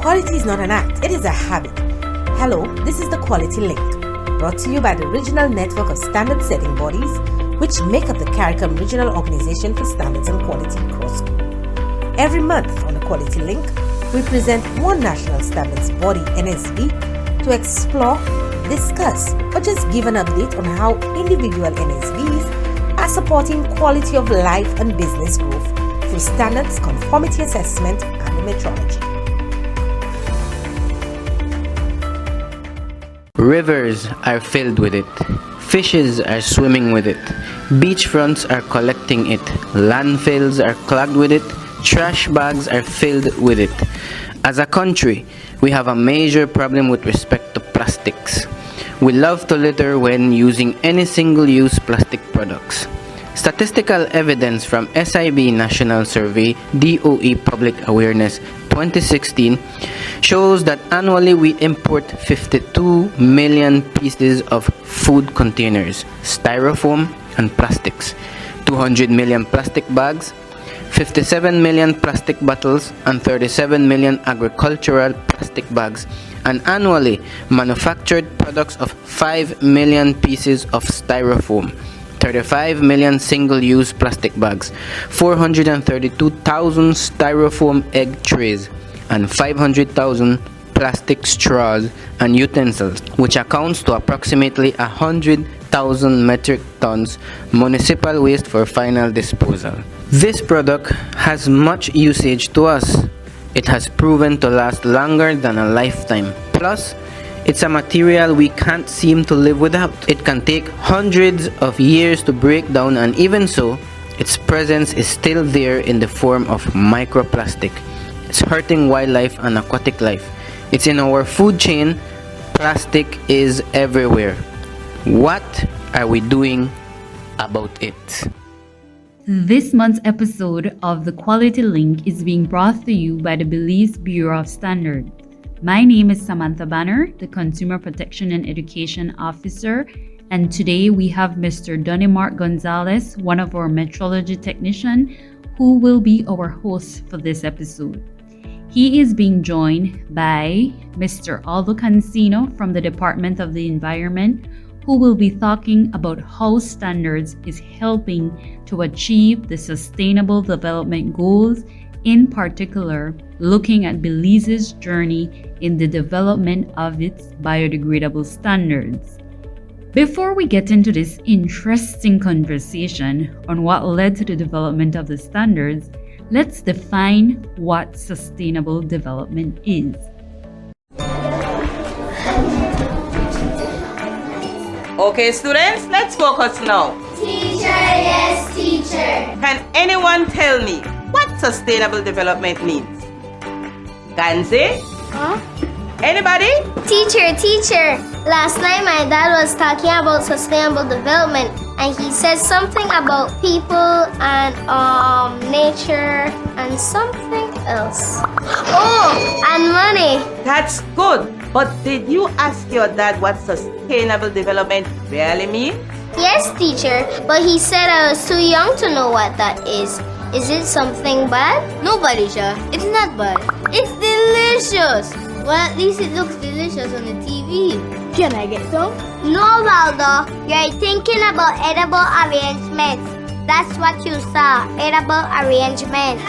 Quality is not an act, it is a habit. Hello, this is the Quality Link, brought to you by the Regional Network of Standard Setting Bodies, which make up the CARICOM Regional Organisation for Standards and Quality, CROSQ. Every month on the Quality Link, we present one national standards body, NSB, to explore, discuss, or just give an update on how individual NSBs are supporting quality of life and business growth through standards, conformity assessment, and the metrology. Rivers are filled with it. Fishes are swimming with it. Beachfronts are collecting it. Landfills are clogged with it. Trash bags are filled with it. As a country, we have a major problem with respect to plastics. We love to litter when using any single-use plastic products. Statistical evidence from SIB National Survey DOE Public Awareness 2016 shows that annually we import 52 million pieces of food containers, styrofoam and plastics, 200 million plastic bags, 57 million plastic bottles and 37 million agricultural plastic bags, and annually manufactured products of 5 million pieces of styrofoam, 35 million single-use plastic bags, 432,000 styrofoam egg trays, and 500,000 plastic straws and utensils, which accounts to approximately 100,000 metric tons municipal waste for final disposal. This product has much usage to us. It has proven to last longer than a lifetime. Plus, it's a material we can't seem to live without. It can take hundreds of years to break down, and even so, its presence is still there in the form of microplastic. It's hurting wildlife and aquatic life. It's in our food chain. Plastic is everywhere. What are we doing about it? This month's episode of the Quality Link is being brought to you by the Belize Bureau of Standards. My name is Samantha Banner, the Consumer Protection and Education Officer, and today we have Mr. Donnie Marc Gonzales, one of our metrology technicians, who will be our host for this episode. He is being joined by Mr. Aldo Cansino from the Department of the Environment, who will be talking about how standards is helping to achieve the Sustainable Development Goals, in particular, looking at Belize's journey in the development of its biodegradable standards. Before we get into this interesting conversation on what led to the development of the standards, let's define what sustainable development is. Okay, students, let's focus now. Teacher, yes, teacher. Can anyone tell me what sustainable development means? Ganze? Huh? Anybody? Teacher. Last night my dad was talking about sustainable development and he said something about people and nature and something else. Oh, and money. That's good. But did you ask your dad what sustainable development really means? Yes, teacher, but he said I was too young to know what that is. Is it something bad? No, Barisha, it's not bad. It's delicious. Well, at least it looks delicious on the TV. Can I get some? No, Aldo. You're thinking about edible arrangements. That's what you saw, edible arrangement.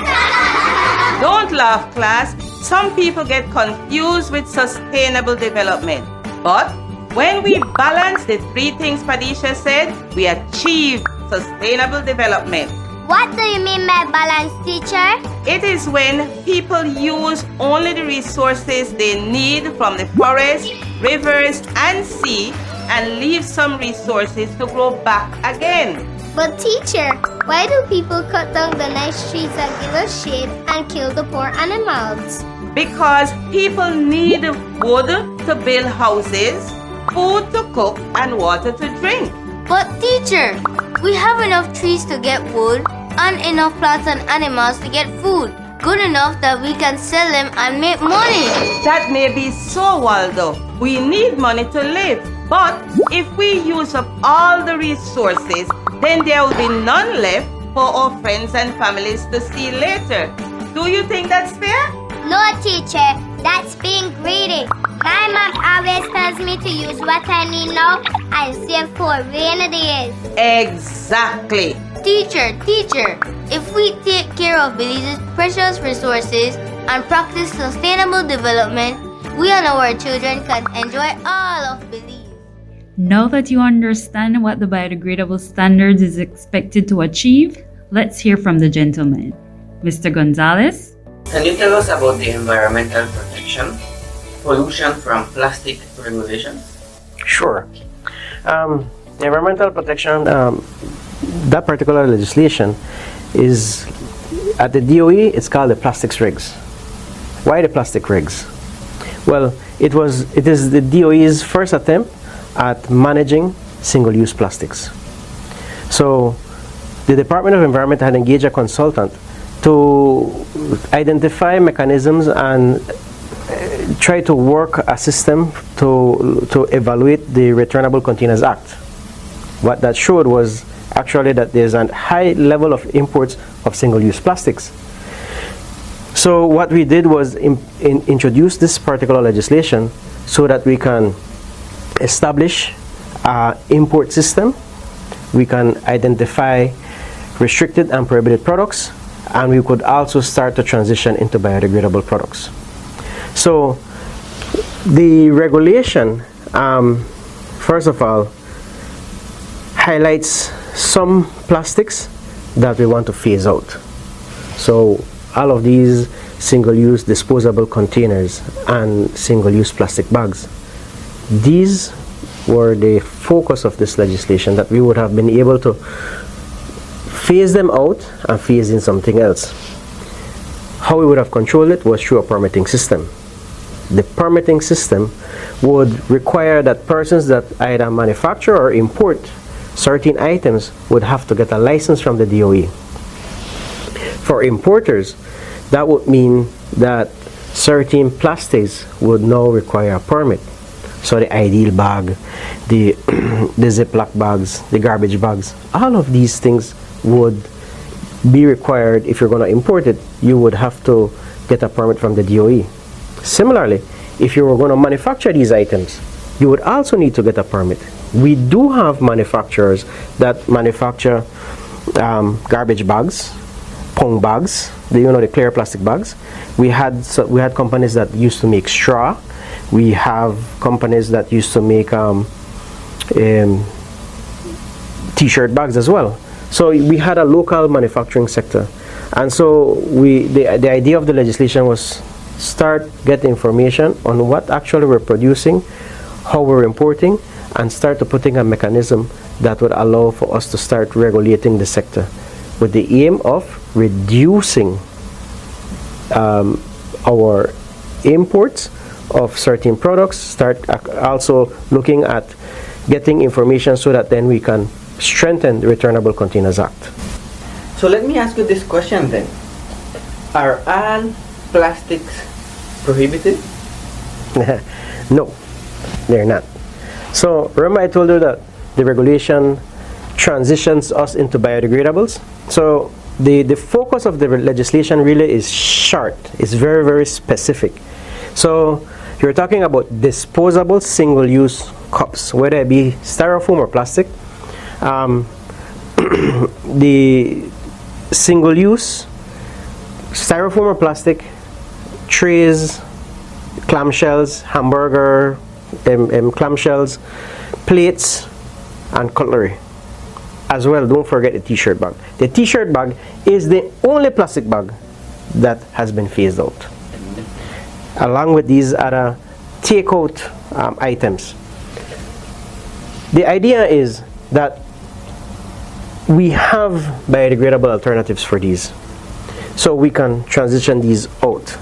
Don't laugh, class. Some people get confused with sustainable development. But when we balance the three things Padisha said, we achieve sustainable development. What do you mean by balance, teacher? It is when people use only the resources they need from the forest, rivers, and sea and leave some resources to grow back again. But teacher, why do people cut down the nice trees that give us shade and kill the poor animals? Because people need wood to build houses, food to cook, and water to drink. But teacher, we have enough trees to get wood and enough plants and animals to get food. Good enough that we can sell them and make money. That may be so, Waldo. We need money to live. But if we use up all the resources, then there will be none left for our friends and families to see later. Do you think that's fair? No, teacher. That's being greedy. My mom always tells me to use what I need now and save for rainy days. Exactly. Teacher, if we take care of Belize's precious resources and practice sustainable development, we and our children can enjoy all of Belize. Now that you understand what the biodegradable standards is expected to achieve, let's hear from the gentleman. Mr. Gonzales? Can you tell us about the environmental protection, pollution from plastic regulations? Sure. The environmental protection, that particular legislation is at the DOE. It's called the plastics regs. Why the plastic regs? Well, it is the DOE's first attempt at managing single-use plastics. So, the Department of Environment had engaged a consultant to identify mechanisms and try to work a system to evaluate the Returnable Containers Act. What that showed was actually that there's a high level of imports of single-use plastics. So what we did was introduce this particular legislation so that we can establish an import system, we can identify restricted and prohibited products, and we could also start to transition into biodegradable products. So the regulation, first of all, highlights some plastics that we want to phase out. So all of these single-use disposable containers and single-use plastic bags, these were the focus of this legislation, that we would have been able to phase them out and phase in something else. How we would have controlled it was through a permitting system. The permitting system would require that persons that either manufacture or import certain items would have to get a license from the DOE. For importers, that would mean that certain plastics would now require a permit. So the ideal bag, the Ziploc bags, the garbage bags, all of these things would be required. If you're going to import it, you would have to get a permit from the DOE. Similarly, if you were going to manufacture these items, you would also need to get a permit. We do have manufacturers that manufacture garbage bags, pong bags, the clear plastic bags. We had companies that used to make straw. We have companies that used to make t-shirt bags as well. So we had a local manufacturing sector, and so the idea of the legislation was start get information on what actually we're producing, how we're importing, and start to putting a mechanism that would allow for us to start regulating the sector with the aim of reducing our imports of certain products, start also looking at getting information so that then we can strengthen the Returnable Containers Act. So let me ask you this question then. Are all plastics prohibited? No, they're not. So remember I told you that the regulation transitions us into biodegradables. So the focus of the legislation really is short. It's very, very specific. So you're talking about disposable single-use cups, whether it be styrofoam or plastic. The single-use styrofoam or plastic trays, clamshells, hamburger clamshells, plates, and cutlery. As well, don't forget the t-shirt bag. The t-shirt bag is the only plastic bag that has been phased out, along with these other takeout items. The idea is that we have biodegradable alternatives for these, so we can transition these out.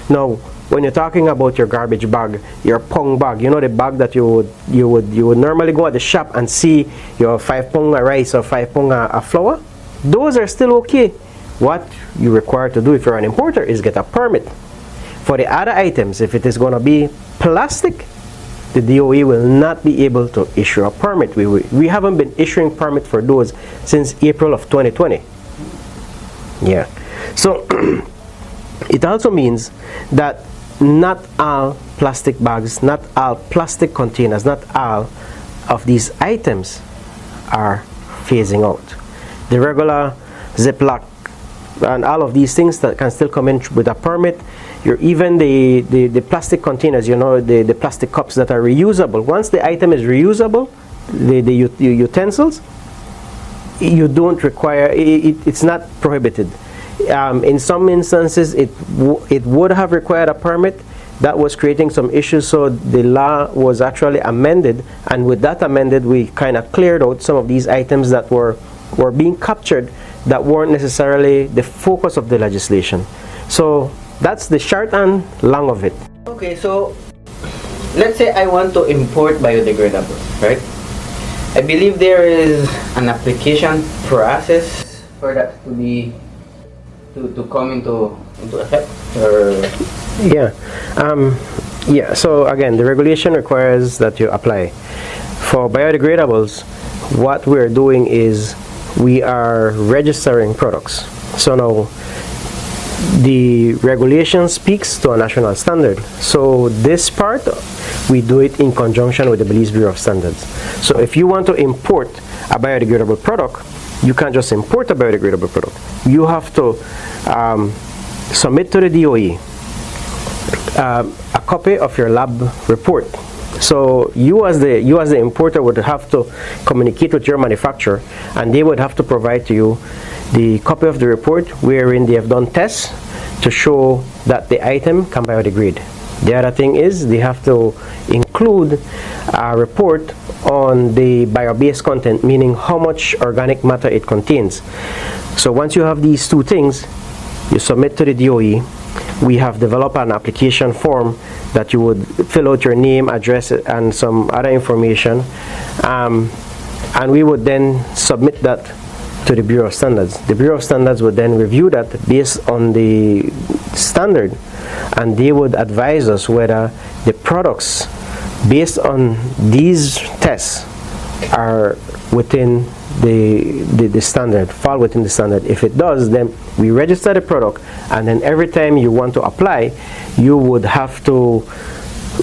Now, when you're talking about your garbage bag, your pong bag, the bag that you would normally go at the shop and see your 5 pong rice or 5 pong flour, those are still okay. What you require to do if you're an importer is get a permit. For the other items, if it is going to be plastic, the DOE will not be able to issue a permit. We haven't been issuing permit for those since April of 2020. Yeah. So it also means that not all plastic bags, not all plastic containers, not all of these items are phasing out. The regular Ziploc and all of these things that can still come in with a permit. Even the plastic containers, the plastic cups that are reusable. Once the item is reusable, the utensils, you don't require, it's not prohibited. In some instances, it would have required a permit. That was creating some issues, so the law was actually amended, and with that amended, we kind of cleared out some of these items that were being captured that weren't necessarily the focus of the legislation. So that's the short and long of it. Okay, so let's say I want to import biodegradable, right? I believe there is an application process for that to be to come into effect, or yeah. So again, the regulation requires that you apply for biodegradables. What we're doing is we are registering products. So now the regulation speaks to a national standard. So this part, we do it in conjunction with the Belize Bureau of Standards. So if you want to import a biodegradable product, you can't just import a biodegradable product. You have to submit to the DOE a copy of your lab report. So you as the importer would have to communicate with your manufacturer, and they would have to provide to you the copy of the report wherein they have done tests to show that the item can biodegrade. The other thing is they have to include a report on the bio-based content, meaning how much organic matter it contains. So once you have these two things, you submit to the DOE. We have developed an application form that you would fill out your name, address, and some other information, and we would then submit that to the Bureau of Standards. The Bureau of Standards would then review that based on the standard, and they would advise us whether the products based on these tests are within the standard, fall within the standard. If it does, then we register the product, and then every time you want to apply, you would have to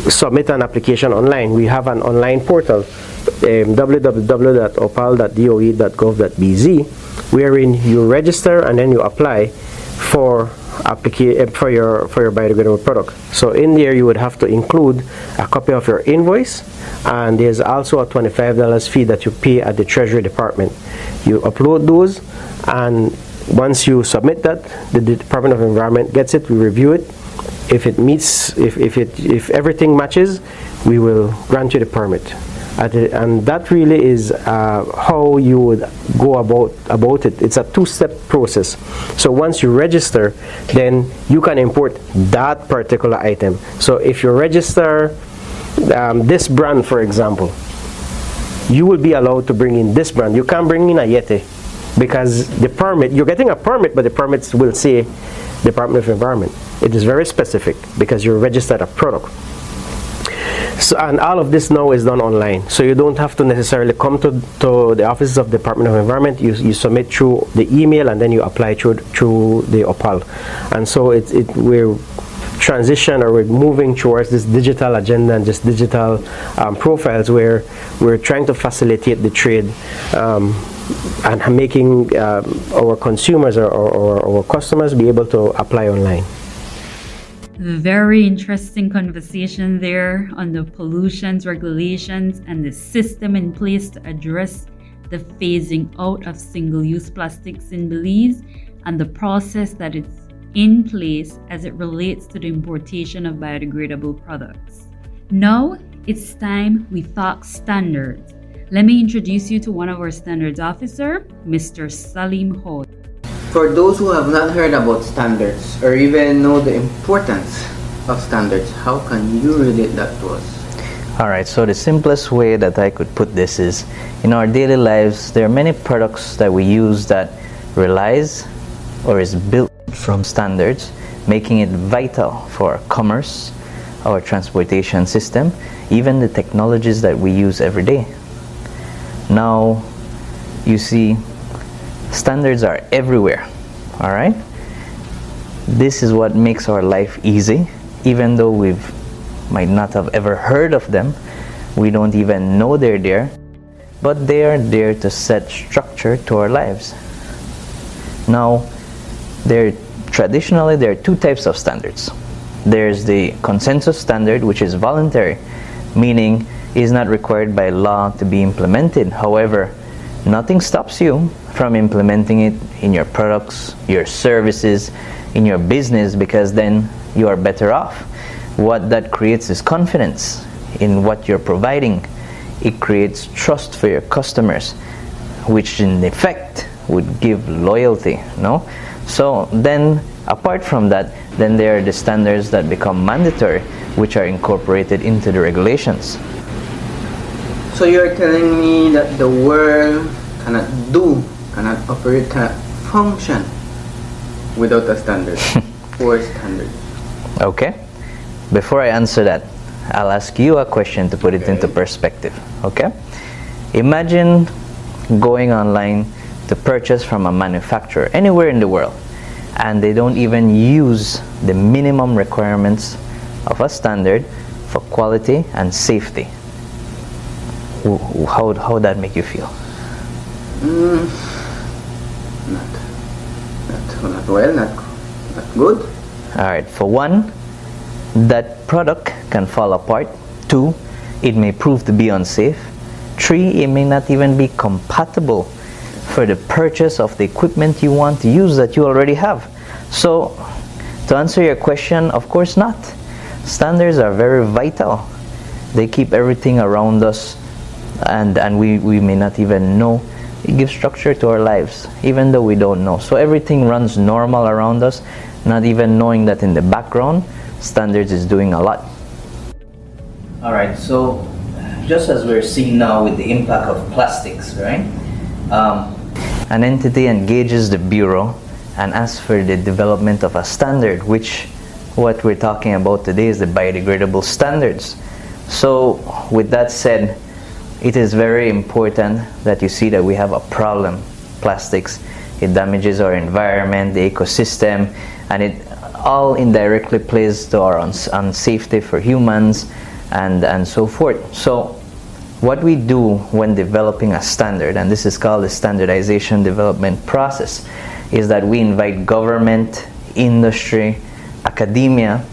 submit an application online. We have an online portal, www.opal.doe.gov.bz, wherein you register and then you apply for your biodegradable product. So in there you would have to include a copy of your invoice, and there's also a $25 fee that you pay at the Treasury Department. You upload those, and once you submit that, the Department of Environment gets it, we review it. If it meets, if everything matches, we will grant you the permit. And that really is how you would go about it. It's a two-step process. So once you register, then you can import that particular item. So if you register this brand, for example, you will be allowed to bring in this brand. You can't bring in a Yeti, because the permit, you're getting a permit, but the permits will say Department of Environment. It is very specific because you registered a product. So, and all of this now is done online, so you don't have to necessarily come to the offices of the Department of Environment. You submit through the email, and then you apply through the OPAL. And so we're moving towards this digital agenda and just digital profiles, where we're trying to facilitate the trade and making our consumers or our customers be able to apply online. Very interesting conversation there on the pollutions regulations and the system in place to address the phasing out of single-use plastics in Belize, and the process that is in place as it relates to the importation of biodegradable products. Now it's time we talk standards. Let me introduce you to one of our standards officer, Mr. Salim Ho. For those who have not heard about standards or even know the importance of standards, how can you relate that to us? Alright, so the simplest way that I could put this is, in our daily lives, there are many products that we use that relies or is built from standards, making it vital for our commerce, our transportation system, even the technologies that we use every day. Now, you see, standards are everywhere, all right? This is what makes our life easy. even though might not have ever heard of them. We don't even know they're there, but they are there to set structure to our lives. Now, traditionally there are two types of standards. There's the consensus standard, which is voluntary, meaning is not required by law to be implemented. However, nothing stops you from implementing it in your products, your services, in your business, because then you are better off. What that creates is confidence in what you're providing. It creates trust for your customers, which in effect would give loyalty, no? So then, apart from that, then there are the standards that become mandatory, which are incorporated into the regulations. So you're telling me that the world cannot operate, cannot function without a standard or standard. Okay. Before I answer that, I'll ask you a question to put it into perspective. Okay? Imagine going online to purchase from a manufacturer anywhere in the world, and they don't even use the minimum requirements of a standard for quality and safety. How would that make you feel? Not well, not good. Alright, for one, that product can fall apart. 2, it may prove to be unsafe. 3, it may not even be compatible for the purchase of the equipment you want to use that you already have. So, to answer your question, of course not. Standards are very vital. They keep everything around us, and we may not even know. It gives structure to our lives, even though we don't know. So everything runs normal around us, not even knowing that in the background, standards is doing a lot. Alright, so just as we're seeing now with the impact of plastics, right? An entity engages the Bureau and asks for the development of a standard, which what we're talking about today is the biodegradable standards. So with that said, it is very important that you see that we have a problem. Plastics, it damages our environment, the ecosystem, and it all indirectly plays to our unsafety for humans and so forth. So what we do when developing a standard, and this is called the standardization development process, is that we invite government, industry, academia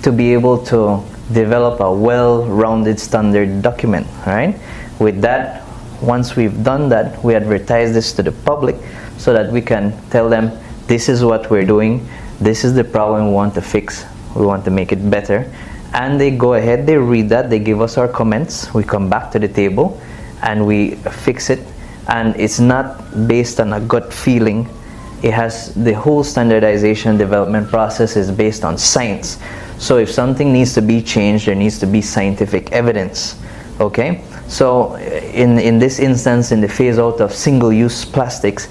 to be able to develop a well-rounded standard document, right? With that, once we've done that, we advertise this to the public so that we can tell them, this is what we're doing, this is the problem we want to fix, we want to make it better. And they go ahead, they read that, they give us our comments, we come back to the table and we fix it. And it's not based on a gut feeling. It has, the whole standardization development process is based on science. So if something needs to be changed, there needs to be scientific evidence. Okay? So in this instance, in the phase out of single-use plastics,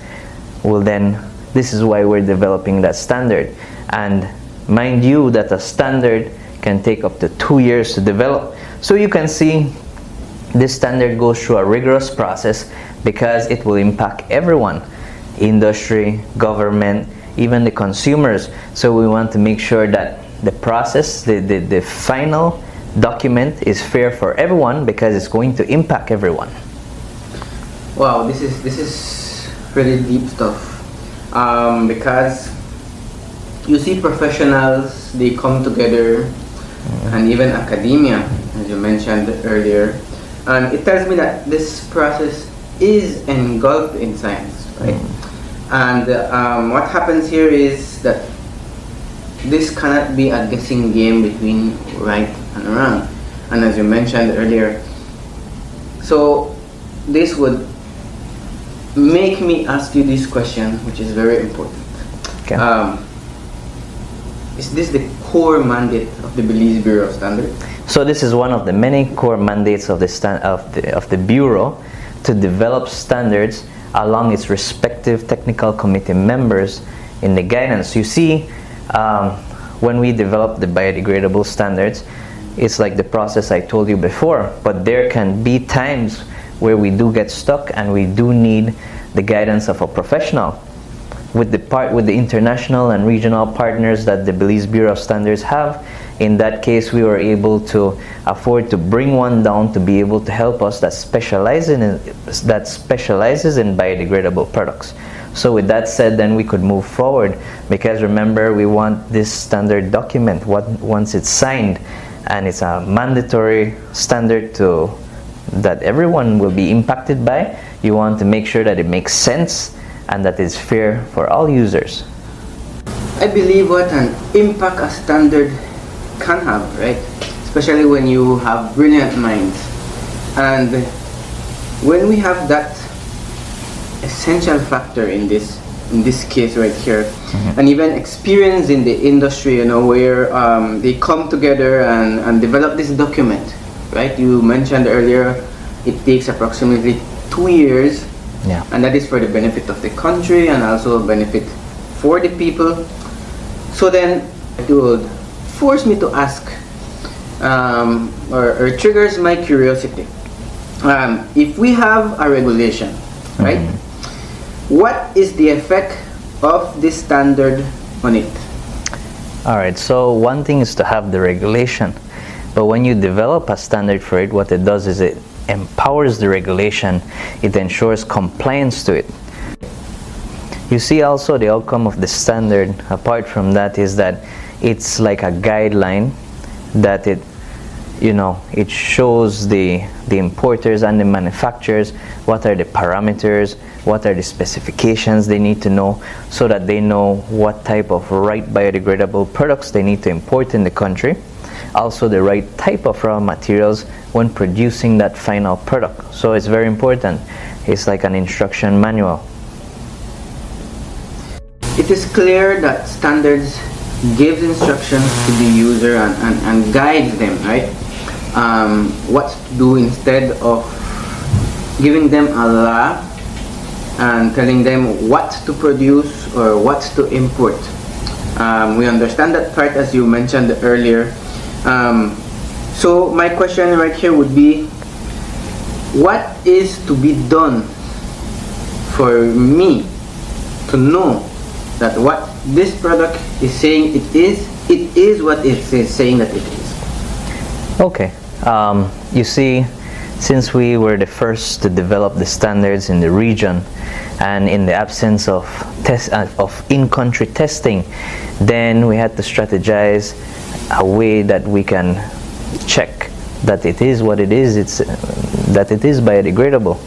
well then, this is why we're developing that standard. And mind you that a standard can take up to 2 years to develop. So you can see this standard goes through a rigorous process because it will impact everyone, industry, government, even the consumers. So we want to make sure that the process, the final document is fair for everyone because it's going to impact everyone. Wow, this is really deep stuff. Because you see professionals, they come together, and even academia, as you mentioned earlier, and it tells me that this process is engulfed in science, right? And what happens here is that this cannot be a guessing game between right and wrong. And as you mentioned earlier, so this would make me ask you this question, which is very important. Okay. Is this the core mandate of the Belize Bureau of Standards? So this is one of the many core mandates of the Bureau to develop standards along its respective technical committee members in the guidance. You see, when we develop the biodegradable standards, it's like the process I told you before, but there can be times where we do get stuck and we do need the guidance of a professional. With the international and regional partners that the Belize Bureau of Standards have, In that case, we were able to afford to bring one down to be able to help us that specializes in biodegradable products. So with that said, then we could move forward, because remember, we want this standard document, once it's signed, and it's a mandatory standard that everyone will be impacted by. You want to make sure that it makes sense and that it's fair for all users. I believe what an impact a standard can have, right? Especially when you have brilliant minds. And when we have that essential factor in this case right here, and even experience in the industry, where they come together and develop this document, right? You mentioned earlier it takes approximately 2 years, and that is for the benefit of the country and also benefit for the people. So then it would force me to ask, or triggers my curiosity. If we have a regulation, right? What is the effect of this standard on it? Alright, so one thing is to have the regulation, but when you develop a standard for it, what it does is it empowers the regulation, it ensures compliance to it. You see also the outcome of the standard, apart from that, is that it's like a guideline that it shows the importers and the manufacturers what are the parameters, what are the specifications they need to know, so that they know what type of right biodegradable products they need to import in the country. Also the right type of raw materials when producing that final product. So it's very important. It's like an instruction manual. It is clear that standards gives instructions to the user and guides them, right? What to do, instead of giving them a law and telling them what to produce or what to import. We understand that part, as you mentioned earlier. So my question right here would be, what is to be done for me to know that what this product is saying it is what it is saying that it is? Okay. You see, since we were the first to develop the standards in the region, and in the absence of in-country testing, then we had to strategize a way that we can check that it is what it is, that it is biodegradable.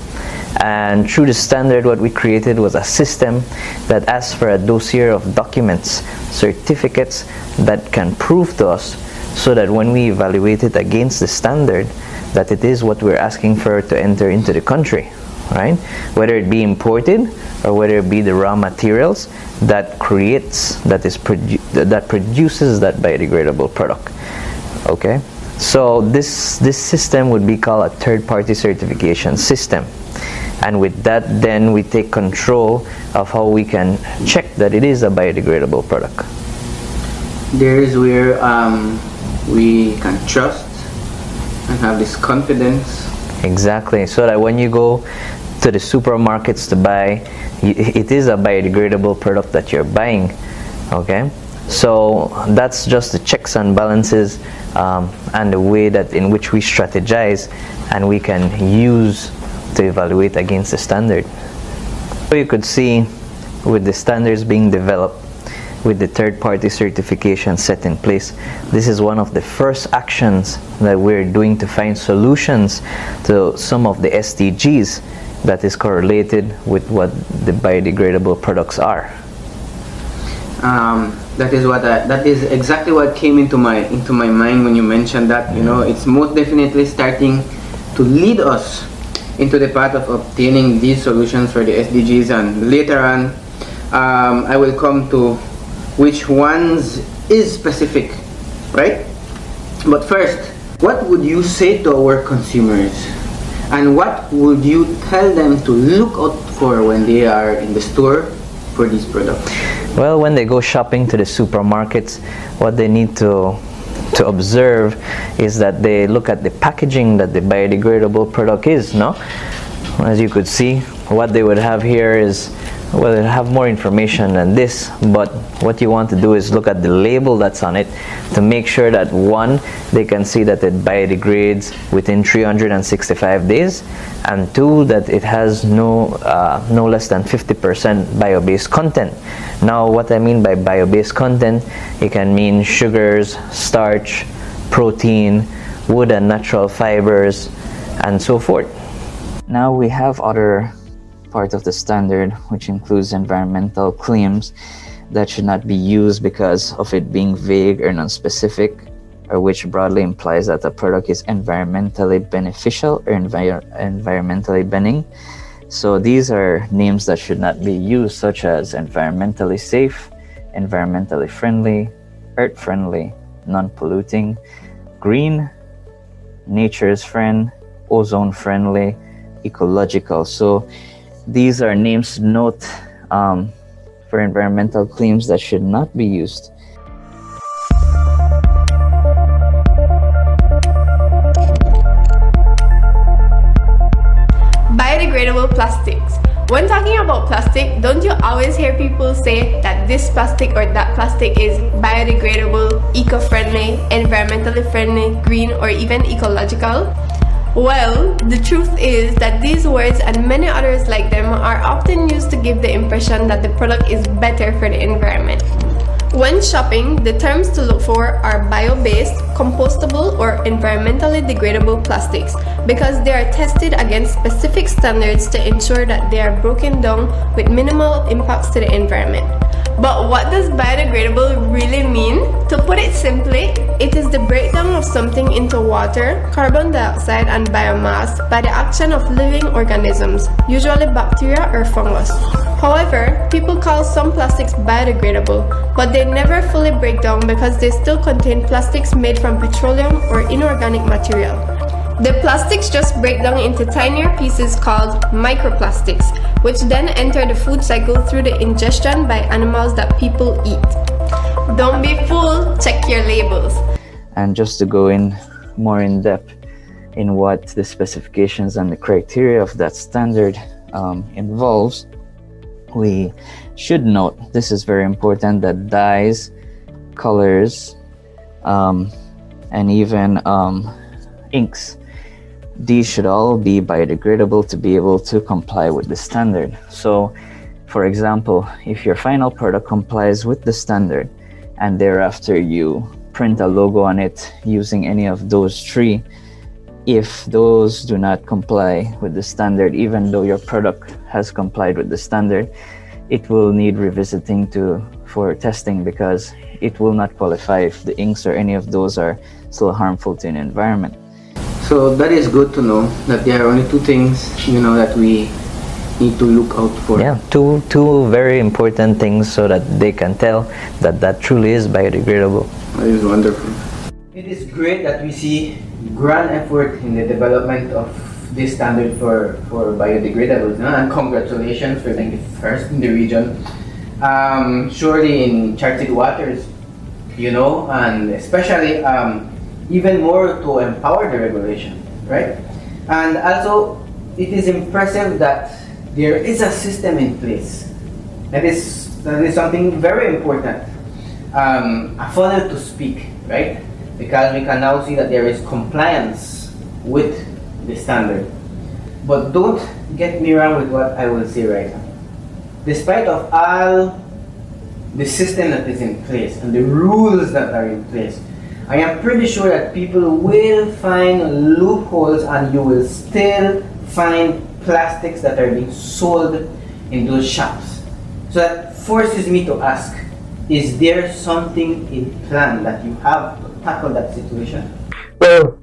And through the standard, what we created was a system that asks for a dossier of documents, certificates that can prove to us, so that when we evaluate it against the standard, that it is what we're asking for to enter into the country, right? Whether it be imported or whether it be the raw materials that produces that biodegradable product. Okay, so this system would be called a third-party certification system, and with that, then we take control of how we can check that it is a biodegradable product. There is where we can trust and have this confidence. Exactly, so that when you go to the supermarkets to buy, it is a biodegradable product that you're buying. Okay, so that's just the checks and balances, and the way that in which we strategize and we can use to evaluate against the standard. So you could see, with the standards being developed, with the third-party certification set in place, this is one of the first actions that we're doing to find solutions to some of the SDGs that is correlated with what the biodegradable products are. That is exactly what came into my mind when you mentioned that. It's most definitely starting to lead us into the path of obtaining these solutions for the SDGs, and later on I will come to which ones is specific, right? But first, what would you say to our consumers, and what would you tell them to look out for when they are in the store for these products? Well, when they go shopping to the supermarkets, what they need to observe is that they look at the packaging that the biodegradable product is, no? As you could see, what they would have here is well, it'll have more information than this, but what you want to do is look at the label that's on it to make sure that, one, they can see that it biodegrades within 365 days, and two, that it has no less than 50% bio-based content. Now, what I mean by bio-based content, it can mean sugars, starch, protein, wood and natural fibers, and so forth. Now we have other part of the standard, which includes environmental claims that should not be used because of it being vague or non-specific, or which broadly implies that a product is environmentally beneficial or environmentally benign. So these are names that should not be used, such as environmentally safe, environmentally friendly, earth friendly, non-polluting, green, nature's friend, ozone friendly, ecological. So these are names to note for environmental claims that should not be used. Biodegradable plastics. When talking about plastic, don't you always hear people say that this plastic or that plastic is biodegradable, eco-friendly, environmentally friendly, green, or even ecological? Well, the truth is that these words and many others like them are often used to give the impression that the product is better for the environment. When shopping, the terms to look for are bio-based, compostable, or environmentally degradable plastics because they are tested against specific standards to ensure that they are broken down with minimal impacts to the environment. But what does biodegradable really mean? To put it simply, it is the breakdown of something into water, carbon dioxide, and biomass by the action of living organisms, usually bacteria or fungus. However, people call some plastics biodegradable, but they never fully break down because they still contain plastics made from petroleum or inorganic material. The plastics just break down into tinier pieces called microplastics, which then enter the food cycle through the ingestion by animals that people eat. Don't be fooled, check your labels. And just to go in more in depth in what the specifications and the criteria of that standard involves, we should note, this is very important, that dyes, colors, and even inks, these should all be biodegradable to be able to comply with the standard. So, for example, if your final product complies with the standard and thereafter you print a logo on it using any of those three, if those do not comply with the standard, even though your product has complied with the standard, it will need revisiting for testing because it will not qualify if the inks or any of those are still harmful to an environment. So that is good to know that there are only two things, that we need to look out for. Yeah, two very important things so that they can tell that that truly is biodegradable. That is wonderful. It is great that we see grand effort in the development of this standard for biodegradables, and congratulations for being the first in the region. Surely in charted waters, and especially even more to empower the regulation, right? And also, it is impressive that there is a system in place. That is something very important. A funnel to speak, right? Because we can now see that there is compliance with the standard. But don't get me wrong with what I will say right now. Despite of all the system that is in place and the rules that are in place, I am pretty sure that people will find loopholes and you will still find plastics that are being sold in those shops. So that forces me to ask, is there something in plan that you have to tackle that situation? Well,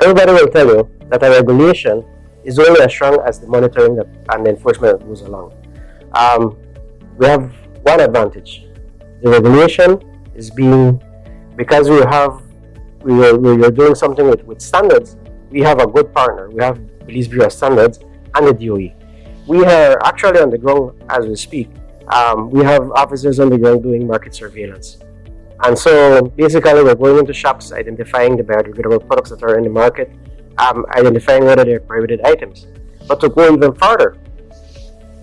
everybody will tell you that a regulation is only as strong as the monitoring and the enforcement that goes along. We have one advantage. The regulation is because we're doing something with standards, we have a good partner. We have Belize Bureau of Standards and the DOE. We are actually on the ground as we speak. We have officers on the ground doing market surveillance. And so basically we're going into shops, identifying the biodegradable products that are in the market, identifying whether they're prohibited items. But to go even further,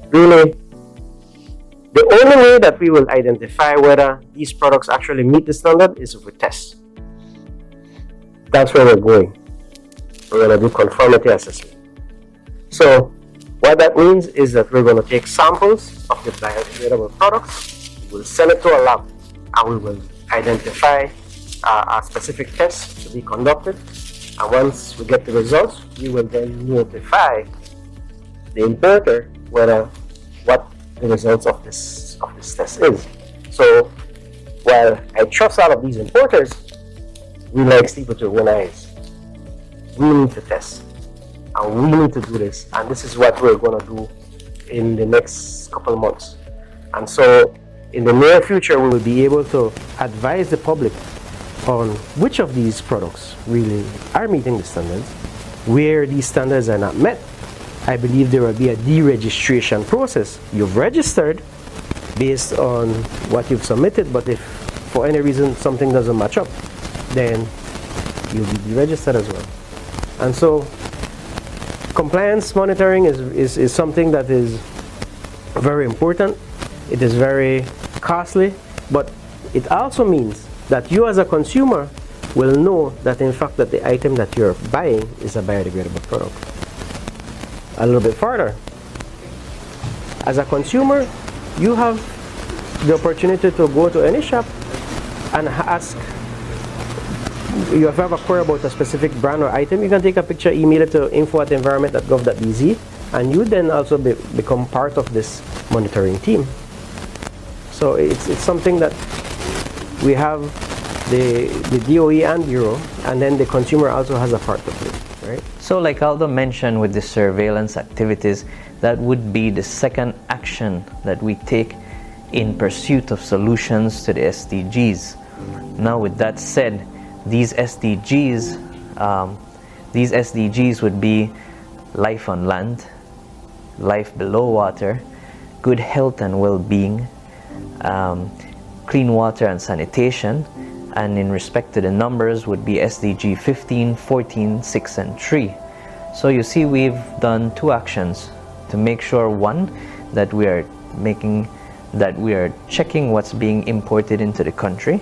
really The only way that we will identify whether these products actually meet the standard is if we test. That's where we're going. We're going to do conformity assessment. So what that means is that we're going to take samples of the biodegradable products, we'll send it to a lab, and we will identify a specific test to be conducted. And once we get the results, we will then notify the importer what the results of this test is. So while I trust all of these importers, we like sleep to one eyes. We need to test, and we need to do this, and this is what we're going to do in the next couple of months. And so in the near future, we will be able to advise the public on which of these products really are meeting the standards. Where these standards are not met, I believe there will be a deregistration process. You've registered based on what you've submitted, but if for any reason something doesn't match up, then you'll be deregistered as well. And so compliance monitoring is something that is very important. It is very costly, but it also means that you as a consumer will know that in fact that the item that you're buying is a biodegradable product. A little bit further, as a consumer, you have the opportunity to go to any shop and ask, you have a query about a specific brand or item, you can take a picture, email it to info@environment.gov.bz, and you then also become part of this monitoring team. So it's something that we have the DOE and Bureau, and then the consumer also has a part to play, right? So like Aldo mentioned with the surveillance activities, that would be the second action that we take in pursuit of solutions to the SDGs. Now with that said, these SDGs would be life on land, life below water, good health and well-being, clean water and sanitation, and in respect to the numbers would be SDG 15, 14, 6 and 3. So you see we've done two actions to make sure, one, that we are checking what's being imported into the country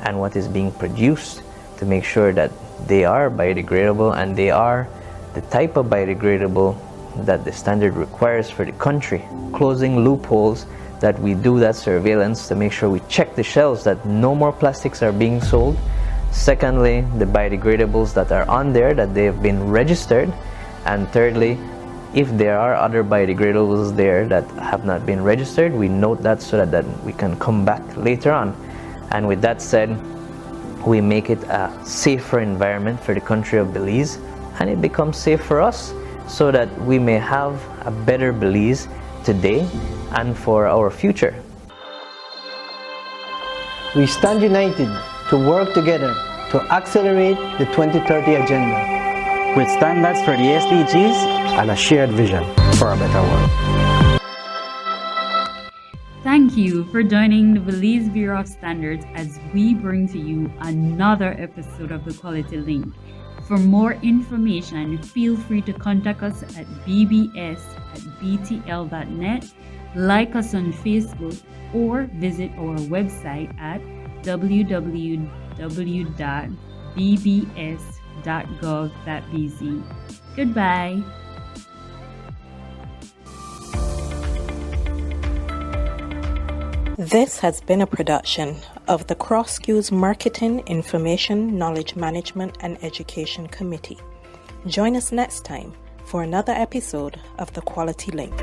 and what is being produced to make sure that they are biodegradable and they are the type of biodegradable that the standard requires for the country. Closing loopholes that we do that surveillance to make sure we check the shelves that no more plastics are being sold. Secondly, the biodegradables that are on there, that they have been registered. And thirdly, if there are other biodegradables there that have not been registered, we note that so that we can come back later on. And with that said, we make it a safer environment for the country of Belize, and it becomes safe for us so that we may have a better Belize today and for our future. We stand united to work together to accelerate the 2030 agenda with standards for the SDGs and a shared vision for a better world. Thank you for joining the Belize Bureau of Standards as we bring to you another episode of the Quality Link. For more information, feel free to contact us at bbs@btl.net, like us on Facebook, or visit our website at www.bbs.gov.bz. Goodbye. This has been a production of the CROSQ's Marketing, Information, Knowledge Management and Education Committee. Join us next time for another episode of The Quality Link.